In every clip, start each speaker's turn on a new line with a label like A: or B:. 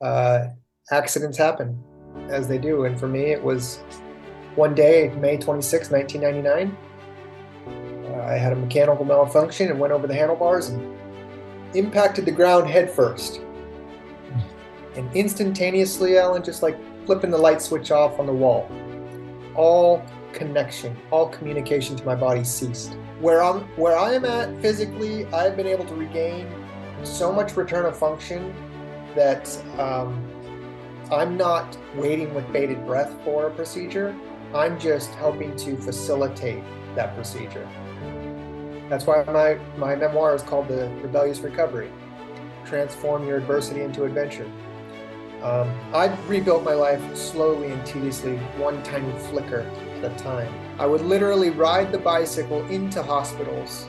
A: uh, accidents happen as they do. And for me, it was one day, May 26, 1999. I had a mechanical malfunction and went over the handlebars and impacted the ground head first. And instantaneously, Alan, just like flipping the light switch off on the wall, all connection, all communication to my body ceased. Where I am at physically, I've been able to regain so much return of function that I'm not waiting with bated breath for a procedure. I'm just helping to facilitate that procedure. That's why my memoir is called The Rebellious Recovery. Transform your adversity into adventure. I rebuilt my life slowly and tediously, one tiny flicker at a time. I would literally ride the bicycle into hospitals,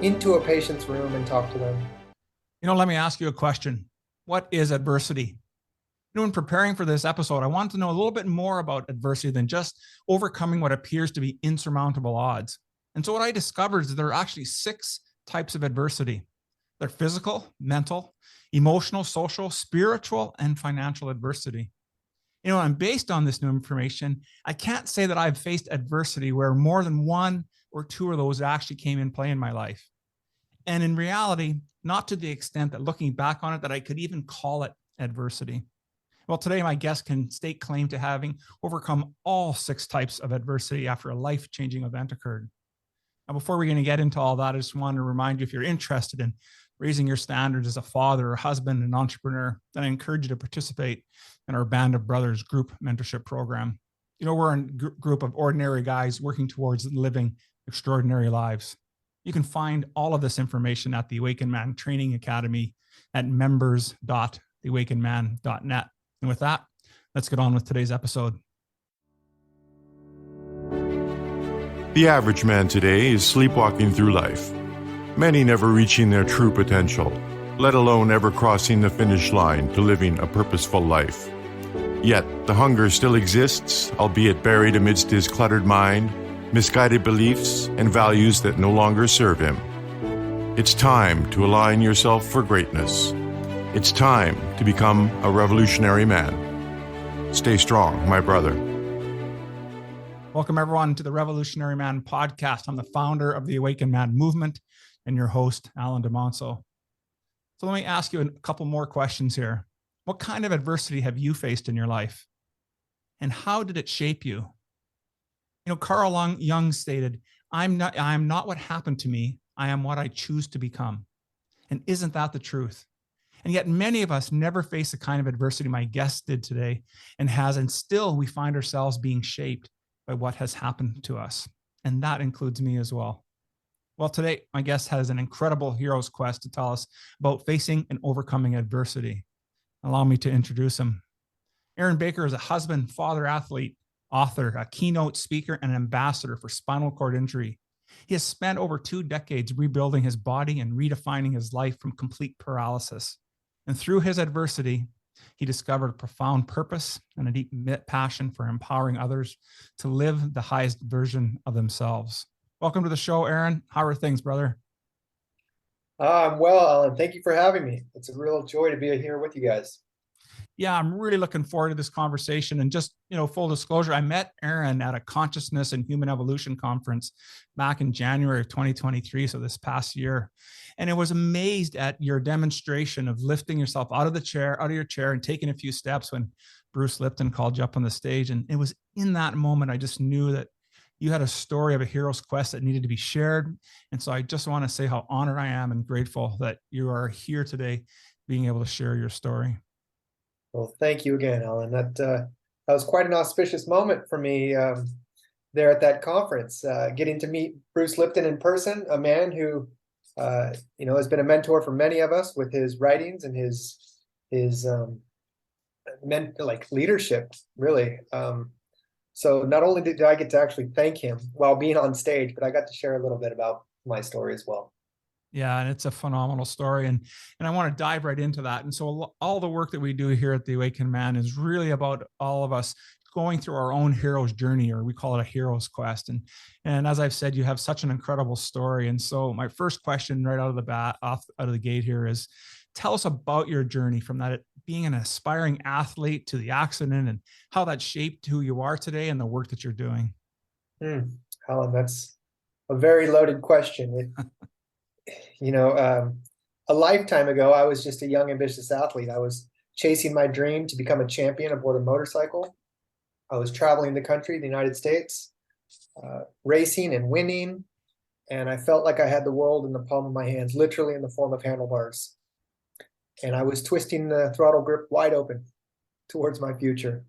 A: into a patient's room and talk to them.
B: Let me ask you a question. What is adversity? In preparing for this episode, I wanted to know a little bit more about adversity than just overcoming what appears to be insurmountable odds. And so what I discovered is there are actually 6 types of adversity. They're physical, mental, emotional, social, spiritual, and financial adversity. And based on this new information, I can't say that I've faced adversity where more than 1 or 2 of those actually came in play in my life. And in reality, not to the extent that looking back on it, that I could even call it adversity. Well, today my guest can stake claim to having overcome all 6 types of adversity after a life-changing event occurred. Now, before we're going to get into all that, I just want to remind you, if you're interested in raising your standards as a father, a husband, an entrepreneur, then I encourage you to participate in our Band of Brothers group mentorship program. We're a group of ordinary guys working towards living extraordinary lives. You can find all of this information at the Awakened Man Training Academy at members.theawakenedman.net. And with that, let's get on with today's episode.
C: The average man today is sleepwalking through life, many never reaching their true potential, let alone ever crossing the finish line to living a purposeful life. Yet, the hunger still exists, albeit buried amidst his cluttered mind, misguided beliefs, and values that no longer serve him. It's time to align yourself for greatness. It's time to become a revolutionary man. Stay strong, my brother.
B: Welcome, everyone, to the Revolutionary Man podcast. I'm the founder of the Awakened Man movement and your host, Alan DeMonso. So let me ask you a couple more questions here. What kind of adversity have you faced in your life? And how did it shape you? Carl Jung stated, I am not what happened to me. I am what I choose to become. And isn't that the truth? And yet many of us never face the kind of adversity my guest did today and still we find ourselves being shaped by what has happened to us. And that includes me as well. Well, today, my guest has an incredible hero's quest to tell us about facing and overcoming adversity. Allow me to introduce him. Aaron Baker is a husband, father, athlete, author, a keynote speaker, and an ambassador for spinal cord injury. He has spent over 2 decades rebuilding his body and redefining his life from complete paralysis. And through his adversity, he discovered a profound purpose and a deep passion for empowering others to live the highest version of themselves. Welcome to the show, Aaron. How are things, brother?
A: I'm well, Alan. Thank you for having me. It's a real joy to be here with you guys.
B: Yeah, I'm really looking forward to this conversation. And just, full disclosure, I met Aaron at a Consciousness and Human Evolution conference back in January of 2023, so this past year. And I was amazed at your demonstration of lifting yourself out of your chair and taking a few steps when Bruce Lipton called you up on the stage. And it was in that moment, I just knew that you had a story of a hero's quest that needed to be shared. And so I just want to say how honored I am and grateful that you are here today, being able to share your story.
A: Well, thank you again, Alan. That was quite an auspicious moment for me there at that conference, getting to meet Bruce Lipton in person, a man who, has been a mentor for many of us with his writings and his leadership, really. So not only did I get to actually thank him while being on stage, but I got to share a little bit about my story as well.
B: Yeah, and it's a phenomenal story. And I want to dive right into that. And so all the work that we do here at the Awakened Man is really about all of us going through our own hero's journey, or we call it a hero's quest. And as I've said, you have such an incredible story. And so my first question right out of the gate here is, tell us about your journey from that being an aspiring athlete to the accident and how that shaped who you are today and the work that you're doing?
A: Alan, that's a very loaded question. A lifetime ago, I was just a young, ambitious athlete. I was chasing my dream to become a champion aboard a motorcycle. I was traveling the country, the United States, racing and winning. And I felt like I had the world in the palm of my hands, literally in the form of handlebars. And I was twisting the throttle grip wide open towards my future.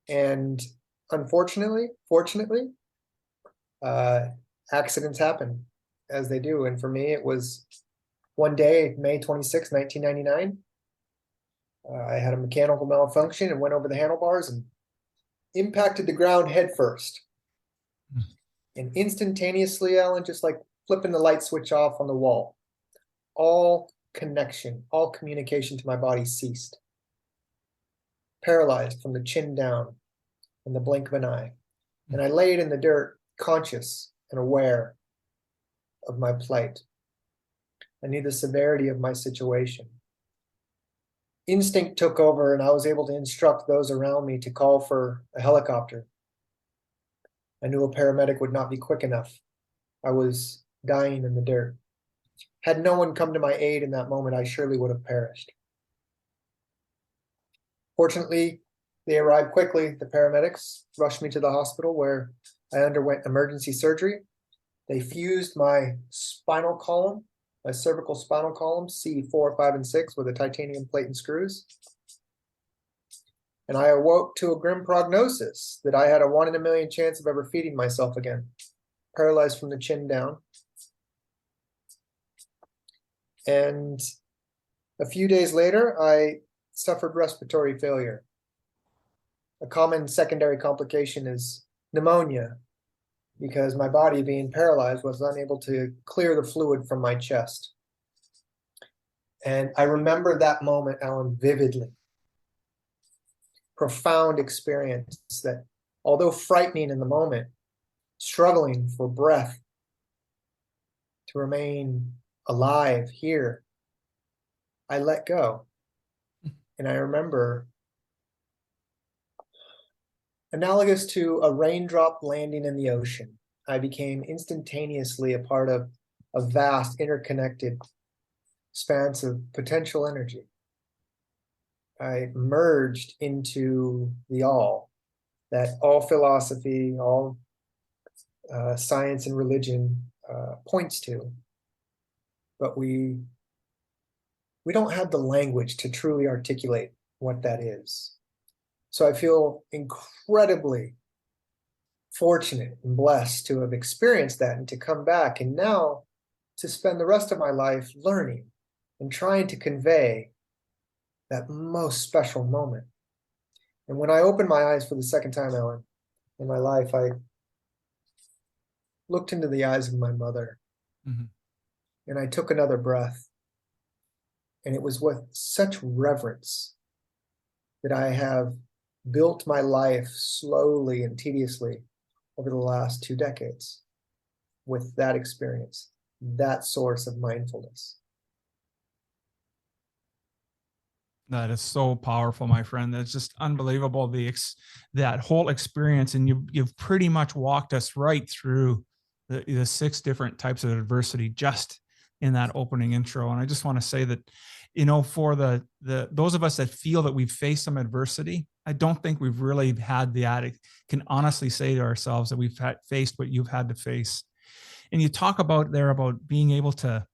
A: And fortunately, accidents happen as they do. And for me, it was one day, May 26, 1999. I had a mechanical malfunction and went over the handlebars and impacted the ground head first. And instantaneously, Alan, just like flipping the light switch off on the wall, all connection, all communication to my body ceased. Paralyzed from the chin down in the blink of an eye. And I laid in the dirt, conscious and aware of my plight. I knew the severity of my situation. Instinct took over, and I was able to instruct those around me to call for a helicopter. I knew a paramedic would not be quick enough. I was dying in the dirt. Had no one come to my aid in that moment, I surely would have perished. Fortunately, they arrived quickly. The paramedics rushed me to the hospital where I underwent emergency surgery. They fused my spinal column, my cervical spinal column, C4, 5, and 6, with a titanium plate and screws. And I awoke to a grim prognosis that I had a 1 in a million chance of ever feeding myself again, paralyzed from the chin down. And a few days later, I suffered respiratory failure. A common secondary complication is pneumonia, because my body, being paralyzed, was unable to clear the fluid from my chest. And I remember that moment, Alan, vividly. Profound experience that, although frightening in the moment, struggling for breath to remain alive here, I let go. And I remember, analogous to a raindrop landing in the ocean, I became instantaneously a part of a vast, interconnected expanse of potential energy. I merged into the all, that all philosophy, all science and religion points to. But we don't have the language to truly articulate what that is. So I feel incredibly fortunate and blessed to have experienced that and to come back and now to spend the rest of my life learning and trying to convey that most special moment. And when I opened my eyes for the second time, Ellen, in my life, I looked into the eyes of my mother, and I took another breath. And it was with such reverence that I have built my life slowly and tediously over the last 2 decades with that experience, that source of mindfulness.
B: That is so powerful, my friend. That's just unbelievable. That whole experience, and you've pretty much walked us right through the 6 different types of adversity just in that opening intro. And I just want to say that, for those of us that feel that we've faced some adversity, I don't think we've really had can honestly say to ourselves that we've faced what you've had to face. And you talk about being able to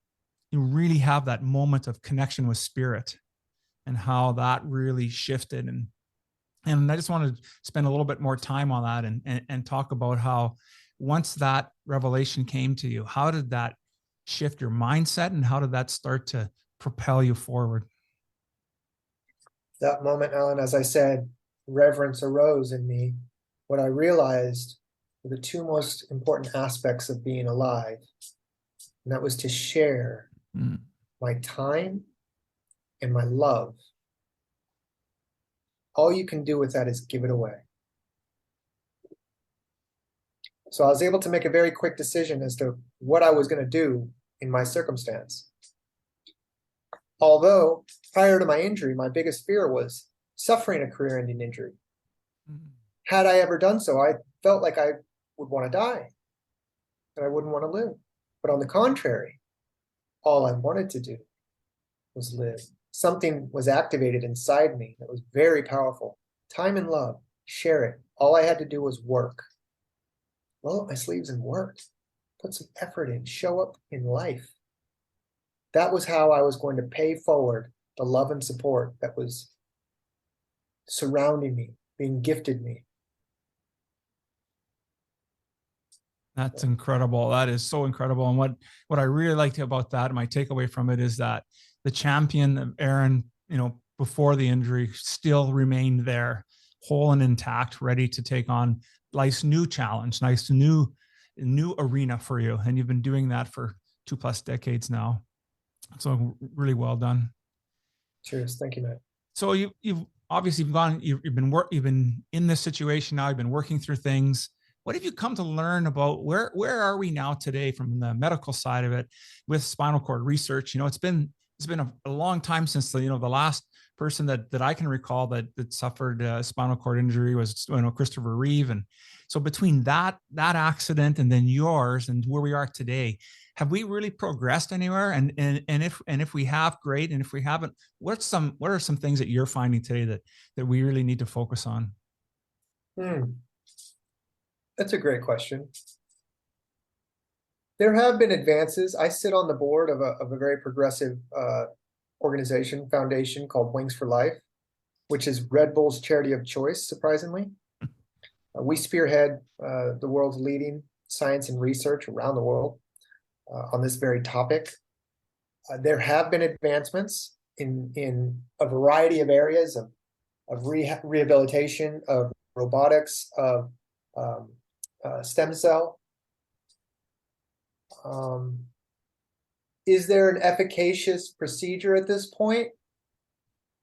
B: really have that moment of connection with spirit, and how that really shifted. And I just want to spend a little bit more time on that and talk about how once that revelation came to you, how did that shift your mindset, and how did that start to propel you forward?
A: That moment, Alan, as I said, reverence arose in me. What I realized were the 2 most important aspects of being alive, and that was to share my time and my love. All you can do with that is give it away. So I was able to make a very quick decision as to what I was going to do in my circumstance. Although prior to my injury, my biggest fear was suffering a career-ending injury.
B: Mhm.
A: Had I ever done so, I felt like I would want to die and I wouldn't want to live. But on the contrary, all I wanted to do was live. Something was activated inside me that was very powerful. Time and love, share it. All I had to do was work. Roll up my sleeves and work. Put some effort in, show up in life. That was how I was going to pay forward the love and support that was surrounding me, being gifted me.
B: That's incredible. That is so incredible. And what I really liked about that, my takeaway from it is that the champion of Aaron, before the injury, still remained there, whole and intact, ready to take on life's new challenge, nice new arena for you. And you've been doing that for 2+ decades now. So really well done.
A: Cheers. Thank you, Matt.
B: So you've obviously you've been in this situation now. You've been working through things. What have you come to learn about where are we now today from the medical side of it with spinal cord research? It's been a long time since the last person that I can recall that suffered a spinal cord injury was Christopher Reeve. And so between that accident and then yours and where we are today, have we really progressed anywhere? And if we have, great. And if we haven't, what are some things that you're finding today that we really need to focus on?
A: That's a great question. There have been advances. I sit on the board of a very progressive foundation called Wings for Life, which is Red Bull's charity of choice, surprisingly. We spearhead the world's leading science and research around the world on this very topic. There have been advancements in a variety of areas of rehabilitation, of robotics, of stem cell. Is there an efficacious procedure at this point?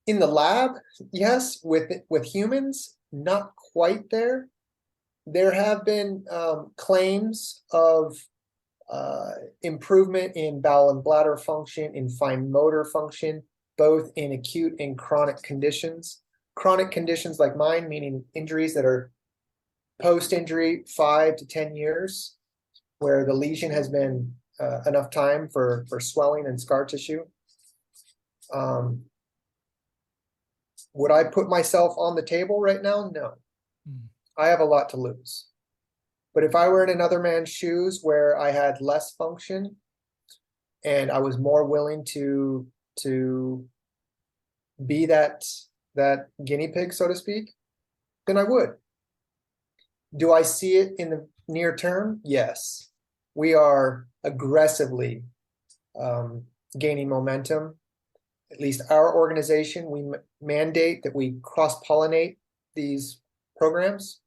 A: In the lab, yes. With humans, not quite there. There have been claims of improvement in bowel and bladder function, in fine motor function, both in acute and chronic conditions. Chronic conditions like mine, meaning injuries that are post-injury 5 to 10 years, where the lesion has been enough time for swelling and scar tissue. Would I put myself on the table right now? No. I have a lot to lose. But if I were in another man's shoes where I had less function and I was more willing to be that guinea pig, so to speak, then I would. Do I see it in the near term? Yes. We are aggressively gaining momentum. At least our organization, we mandate that we cross-pollinate these programs,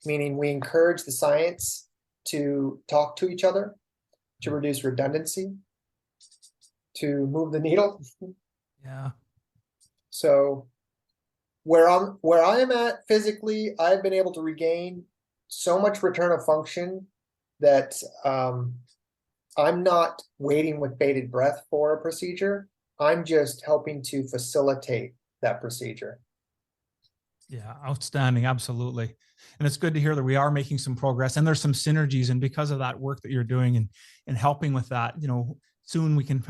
A: meaning we encourage the science to talk to each other, to reduce redundancy, to move the needle.
B: Yeah.
A: So where I am at physically, I've been able to regain so much return of function that I'm not waiting with bated breath for a procedure. I'm just helping to facilitate that procedure.
B: Yeah, outstanding. Absolutely. And it's good to hear that we are making some progress and there's some synergies. And because of that work that you're doing and helping with that, soon we can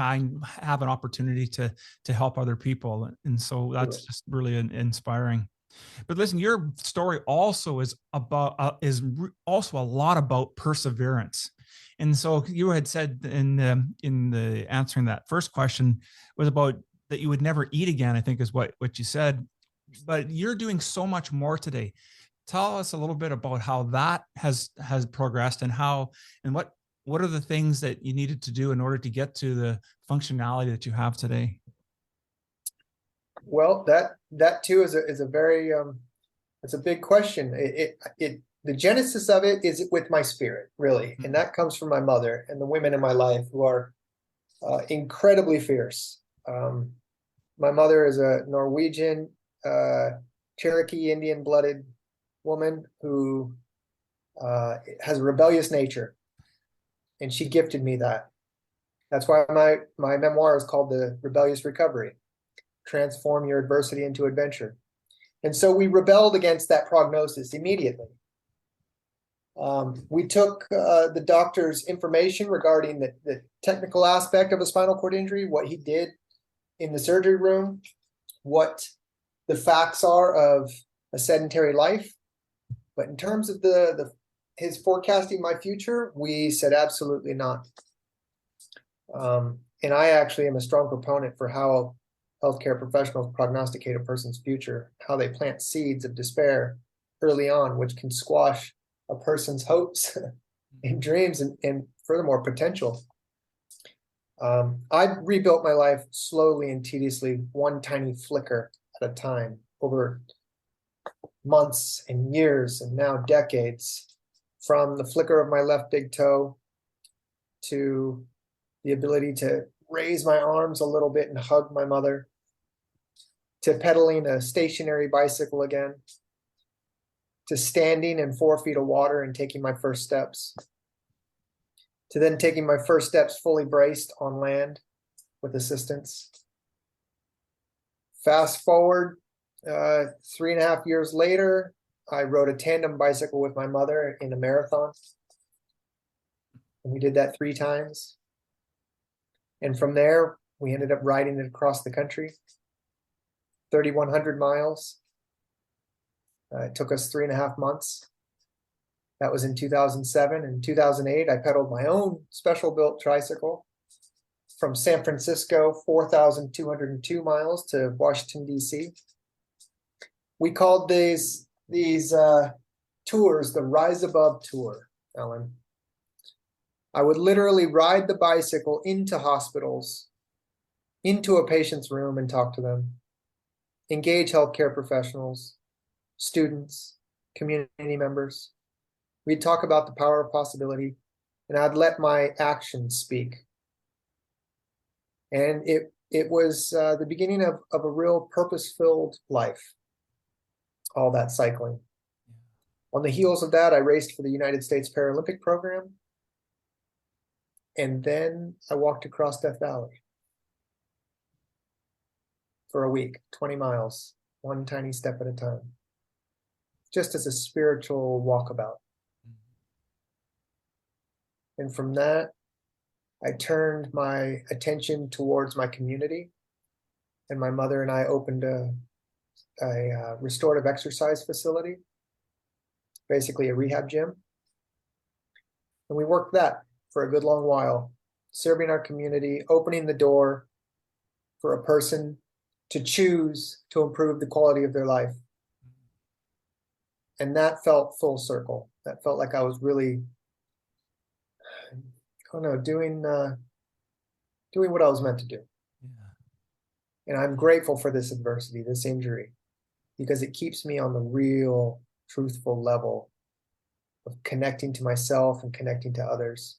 B: have an opportunity to help other people. And so that's just really inspiring. But listen, your story also is also a lot about perseverance. And so you had said in the answering that first question was about that you would never eat again, I think is what you said. But you're doing so much more today. Tell us a little bit about how that has progressed and what are the things that you needed to do in order to get to the functionality that you have today?
A: Well, that too is a very it's a big question. The genesis of it is with my spirit, really, and that comes from my mother and the women in my life who are incredibly fierce. My mother is a Norwegian, Cherokee Indian-blooded woman who has a rebellious nature, and she gifted me that. That's why my memoir is called The Rebellious Recovery, Transform Your Adversity into Adventure. And so we rebelled against that prognosis immediately. We took the doctor's information regarding the technical aspect of a spinal cord injury, what he did in the surgery room, what the facts are of a sedentary life. But in terms of his forecasting my future, we said absolutely not. And I actually am a strong proponent for how healthcare professionals prognosticate a person's future, how they plant seeds of despair early on, which can squash a person's hopes and dreams and furthermore potential. I rebuilt my life slowly and tediously, one tiny flicker at a time, over months and years and now decades, from the flicker of my left big toe to the ability to raise my arms a little bit and hug my mother, to pedaling a stationary bicycle again, to standing in 4 feet of water and taking my first steps, to then taking my first steps fully braced on land with assistance. Fast forward 3.5 years later, I rode a tandem bicycle with my mother in a marathon. And we did that 3 times. And from there, we ended up riding it across the country, 3,100 miles. It took us 3.5 months. That was in 2007. In 2008, I pedaled my own special built tricycle from San Francisco, 4,202 miles, to Washington, D.C. We called these tours the Rise Above Tour, Ellen. I would literally ride the bicycle into hospitals, into a patient's room and talk to them, engage healthcare professionals, students, community members. We'd talk about the power of possibility, and I'd let my actions speak. And it was the beginning of a real purpose-filled life, all that cycling. On the heels of that, I raced for the United States Paralympic program. And then I walked across Death Valley for a week, 20 miles, one tiny step at a time, just as a spiritual walkabout. And from that, I turned my attention towards my community, and my mother and I opened a restorative exercise facility, basically a rehab gym. And we worked that for a good long while, serving our community, opening the door for a person to choose to improve the quality of their life. And that felt full circle. That felt like I was really, I don't know, doing what I was meant to do. Yeah. And I'm grateful for this adversity, this injury, because it keeps me on the real, truthful level of connecting to myself and connecting to others,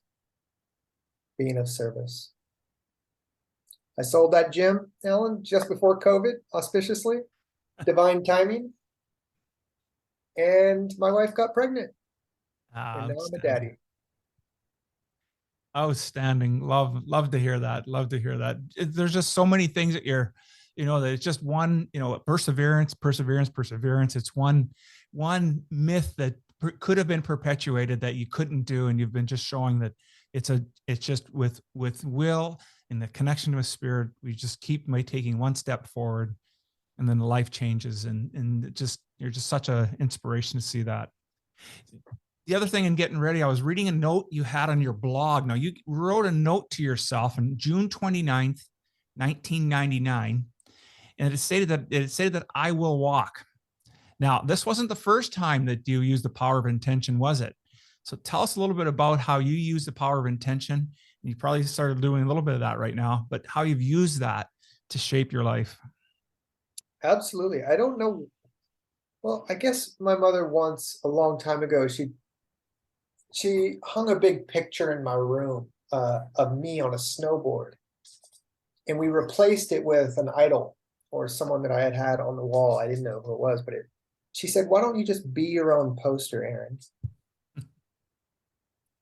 A: being of service. I sold that gym, Ellen, just before COVID, auspiciously, divine timing. And my wife got pregnant. And now I'm a daddy.
B: Outstanding. Love to hear that. Love to hear that. There's just so many things that that it's just one, perseverance. It's one myth that could have been perpetuated that you couldn't do. And you've been just showing that it's just with will and the connection to a spirit, we just keep taking one step forward, and then the life changes. And you're just such an inspiration to see that. The other thing in getting ready, I was reading a note you had on your blog. Now, you wrote a note to yourself on June 29th, 1999, and it stated that I will walk. Now, this wasn't the first time that you used the power of intention, was it? So tell us a little bit about how you use the power of intention. You probably started doing a little bit of that right now, but how you've used that to shape your life.
A: Absolutely. I don't know. Well, I guess my mother once, a long time ago, she hung a big picture in my room of me on a snowboard. And we replaced it with an idol or someone that I had on the wall. I didn't know who it was, but she said, "Why don't you just be your own poster, Aaron?"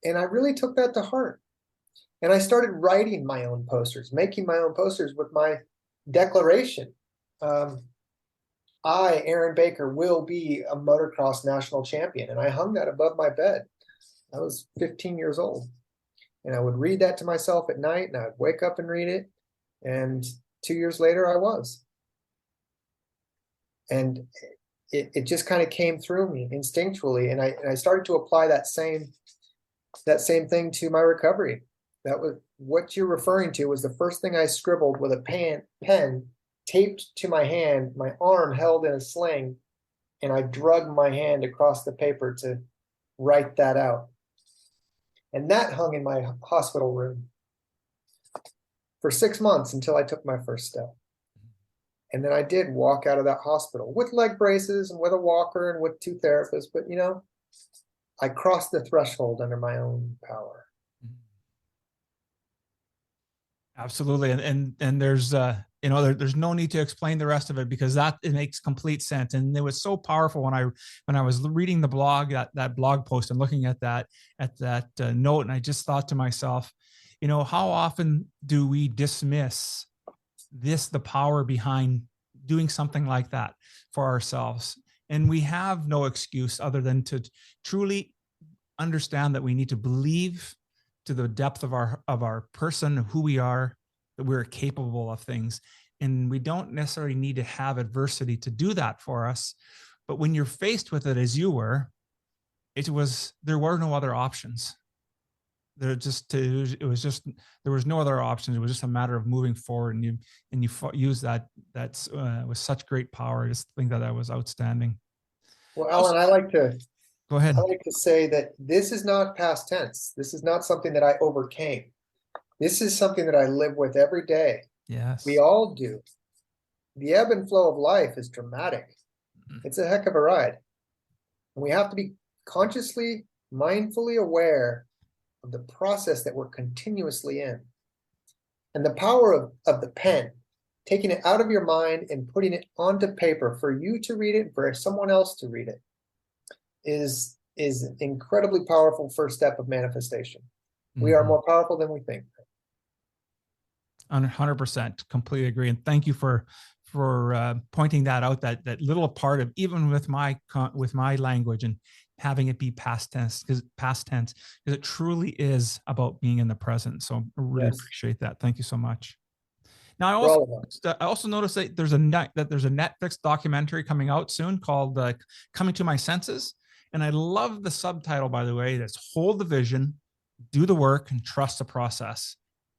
A: And I really took that to heart. And I started writing my own posters, making my own posters with my declaration. I, Aaron Baker, will be a motocross national champion. And I hung that above my bed. I was 15 years old. And I would read that to myself at night, and I'd wake up and read it. And 2 years later, I was. And it just kind of came through me instinctually. And I started to apply that same thing to my recovery. That was what you're referring to, was the first thing I scribbled with a pen taped to my hand, my arm held in a sling, and I drug my hand across the paper to write that out. And that hung in my hospital room for 6 months until I took my first step. And then I did walk out of that hospital with leg braces and with a walker and with 2 therapists. But, I crossed the threshold under my own power.
B: Absolutely. And there's, there's no need to explain the rest of it, because it makes complete sense. And it was so powerful when I was reading the blog, that blog post, and looking at that note. And I just thought to myself, how often do we dismiss the power behind doing something like that for ourselves? And we have no excuse other than to truly understand that we need to believe to the depth of our person, who we are, that we're capable of things. And we don't necessarily need to have adversity to do that for us. But when you're faced with it, as you were, there were no other options. There was no other options. It was just a matter of moving forward, and you use that with such great power. I just think that was outstanding.
A: Well, Alan,
B: go ahead.
A: I like to say that this is not past tense. This is not something that I overcame. This is something that I live with every day.
B: Yes.
A: We all do. The ebb and flow of life is dramatic. It's a heck of a ride. And we have to be consciously, mindfully aware of the process that we're continuously in. And the power of the pen, taking it out of your mind and putting it onto paper for you to read it, for someone else to read it, is an incredibly powerful first step of manifestation. We are more powerful than we think.
B: 100%, completely agree. And thank you for pointing that out, that little part of, even with my language and having it be past tense, because it truly is about being in the present. So I really appreciate that. Thank you so much. Now, I also noticed that there's a Netflix documentary coming out soon called Coming to My Senses. And I love the subtitle, by the way, that's Hold the Vision, Do the Work, and Trust the Process.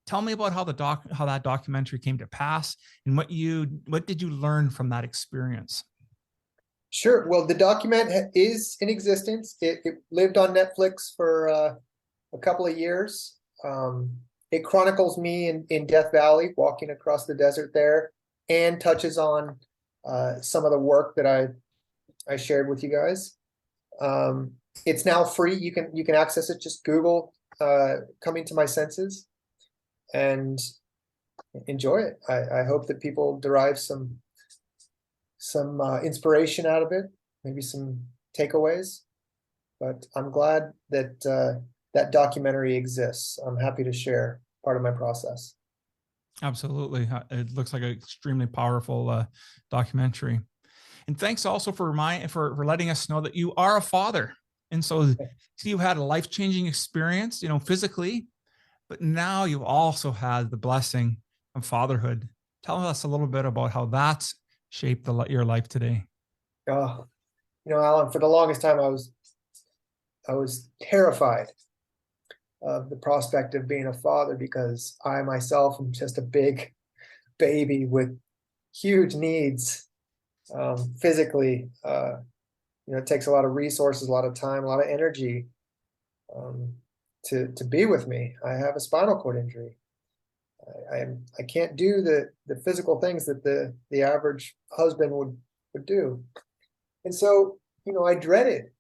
B: Tell me about how that documentary came to pass, and what did you learn from that experience?
A: Sure. Well, the document is in existence. It lived on Netflix for a couple of years. It chronicles me in Death Valley, walking across the desert there, and touches on some of the work that I shared with you guys. It's now free. You can access it. Just Google Coming to My Senses and enjoy it. I hope that people derive some inspiration out of it, maybe some takeaways. But I'm glad that that documentary exists. I'm happy to share part of my process.
B: Absolutely. It looks like an extremely powerful documentary. And thanks also for letting us know that you are a father. And so you had a life-changing experience, physically, but now you've also had the blessing of fatherhood. Tell us a little bit about how that's shaped your life today.
A: Oh, Alan, for the longest time, I was terrified of the prospect of being a father, because I myself am just a big baby with huge needs physically. It takes a lot of resources, a lot of time, a lot of energy to be with me. I have a spinal cord injury. I can't do the physical things that the average husband would do. And so, I dreaded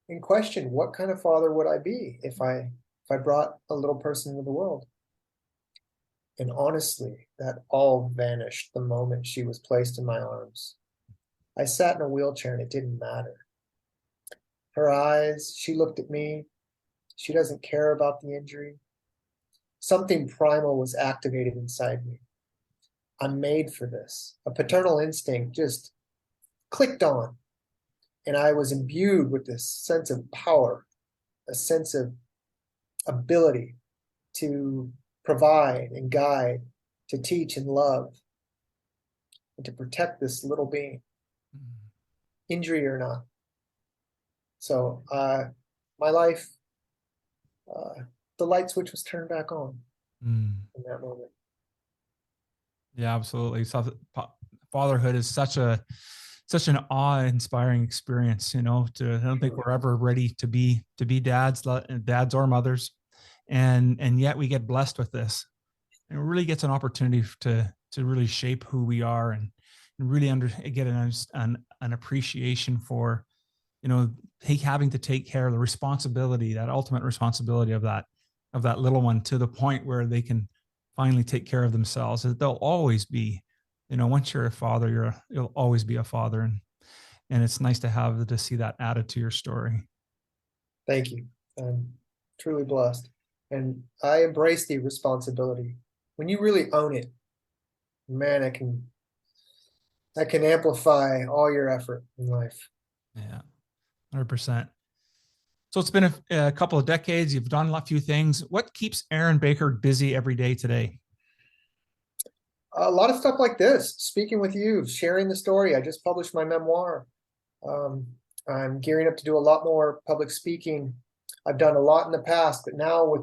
A: and questioned, what kind of father would I be if I brought a little person into the world? And honestly, that all vanished the moment she was placed in my arms. I sat in a wheelchair and it didn't matter. Her eyes, she looked at me. She doesn't care about the injury. something primal was activated inside me. I'm made for this. A paternal instinct just clicked on, and I was imbued with this sense of power, a sense of ability to provide and guide, to teach and love, and to protect this little being, injury or not. So my life, the light switch was turned back on in that moment.
B: Yeah, absolutely. So fatherhood is such an awe-inspiring experience, I don't think we're ever ready to be dads or mothers. And yet we get blessed with this, and it really gets an opportunity to really shape who we are and really get an appreciation for, having to take care of the responsibility, that ultimate responsibility of that little one, to the point where they can finally take care of themselves. They'll always be, once you're a father, you'll always be a father. And it's nice to see that added to your story.
A: Thank you. I'm truly blessed. And I embrace the responsibility. When you really own it, man, I can amplify all your effort in life.
B: Yeah, 100%. So it's been a couple of decades. You've done a few things. What keeps Aaron Baker busy every day today?
A: A lot of stuff like this, speaking with you, sharing the story. I just published my memoir. I'm gearing up to do a lot more public speaking. I've done a lot in the past, but now with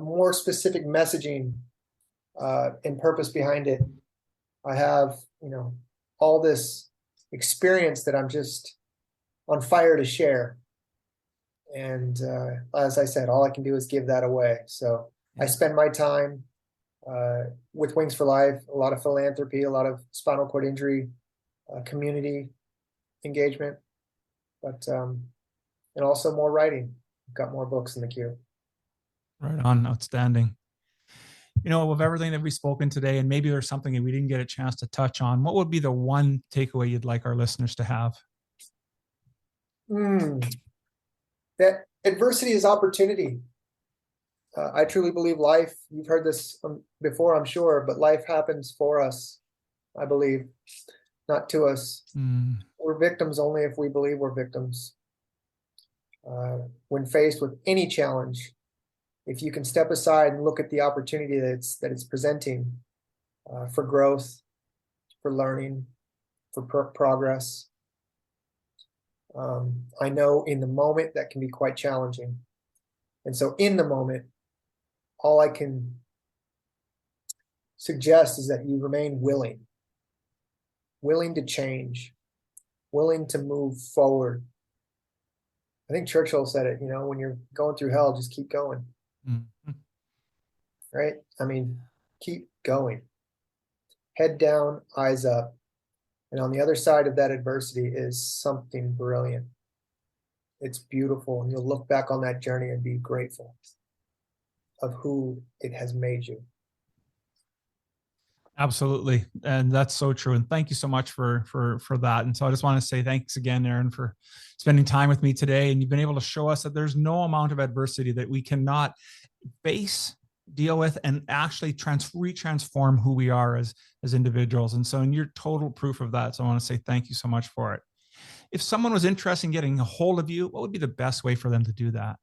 A: more specific messaging and purpose behind it. I have, all this experience that I'm just on fire to share. And as I said, all I can do is give that away. So I spend my time with Wings for Life, a lot of philanthropy, a lot of spinal cord injury, community engagement, but and also more writing. I've got more books in the queue.
B: Right on. Outstanding. Of everything that we've spoken today, and maybe there's something that we didn't get a chance to touch on, what would be the one takeaway you'd like our listeners to have?
A: That adversity is opportunity. I truly believe life, you've heard this before, I'm sure, but life happens for us, I believe, not to us. We're victims only if we believe we're victims. When faced with any challenge, if you can step aside and look at the opportunity that it's presenting for growth, for learning, for progress, I know in the moment that can be quite challenging. And so in the moment, all I can suggest is that you remain willing to change, willing to move forward. I think Churchill said it, when you're going through hell, just keep going. Right? I mean, keep going. Head down, eyes up. And on the other side of that adversity is something brilliant. It's beautiful. And you'll look back on that journey and be grateful of who it has made you.
B: Absolutely. And that's so true. And thank you so much for that. And so I just want to say thanks again, Aaron, for spending time with me today. And you've been able to show us that there's no amount of adversity that we cannot face, deal with, and actually transform who we are as individuals. And so, and you're total proof of that. So I want to say thank you so much for it. If someone was interested in getting a hold of you, what would be the best way for them to do that?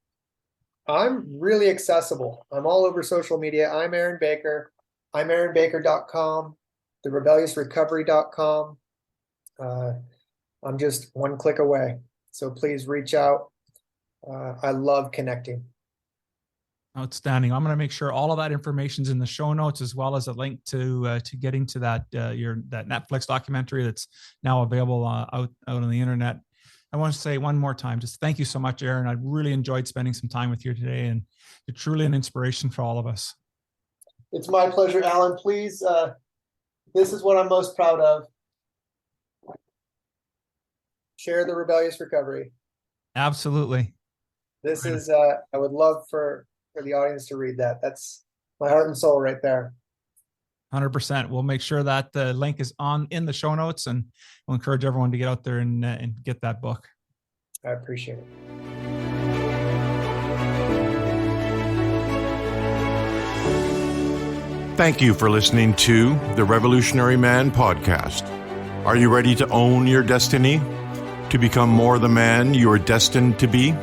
A: I'm really accessible. I'm all over social media. I'm Aaron Baker. I'm aaronbaker.com, therebelliousrecovery.com. I'm just one click away. So please reach out. I love connecting.
B: Outstanding. I'm going to make sure all of that information's in the show notes, as well as a link to getting to that Netflix documentary that's now available out on the internet. I want to say one more time, just thank you so much, Aaron. I really enjoyed spending some time with you today, and you're truly an inspiration for all of us.
A: It's my pleasure, Alan. Please, this is what I'm most proud of. Share the rebellious recovery.
B: Absolutely.
A: This is, I would love for the audience to read that. That's my heart and soul right there.
B: 100%. We'll make sure that the link is in the show notes, and we'll encourage everyone to get out there and get that book.
A: I appreciate it.
C: Thank you for listening to the Revolutionary Man podcast. Are you ready to own your destiny? To become more the man you are destined to be?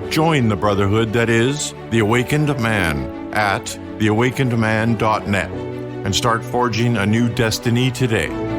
C: Join the brotherhood that is The Awakened Man at theawakenedman.net and start forging a new destiny today.